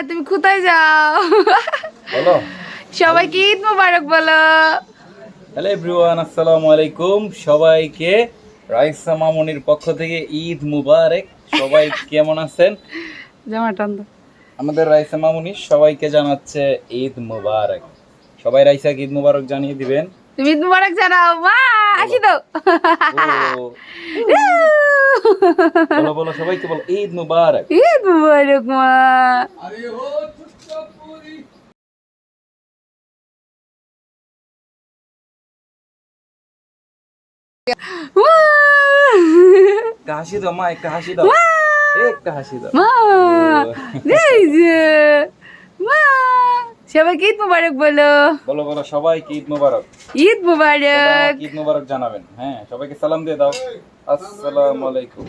তুমি কোথায় যাও? বলো সবাইকে ঈদ মোবারক বলো। হ্যালো এভরিওয়ান, আসসালামু আলাইকুম। সবাইকে রাইসা মামুনির পক্ষ থেকে ঈদ মুবারক। সবাই কেমন আছেন? জামা টান দাও। আমাদের রাইসা মামুনি সবাইকে জানাচ্ছে ঈদ মুবারক। সবাই রাইসাকে ঈদ মুবারক জানিয়ে দিবেন। তুমি ঈদ মোবারক জানাও মা। আসি দাও। বলো বলো, সবাইকে বলো ঈদ মুবারক। ঈদ মোবারক মা। মা। একটা হাসি দাও মা, একটা হাসি দাও, একটা হাসি দাও। মা এই যে মা, সবাইকে ঈদ মোবারক বলো। বলো বলো, সবাইকে ঈদ মুবারক। ঈদ সবাই মোবারক। আমাকে ঈদ মুবারক জানাবেন। হ্যাঁ, সবাইকে সালাম দিয়ে দাও। আসসালামু আলাইকুম।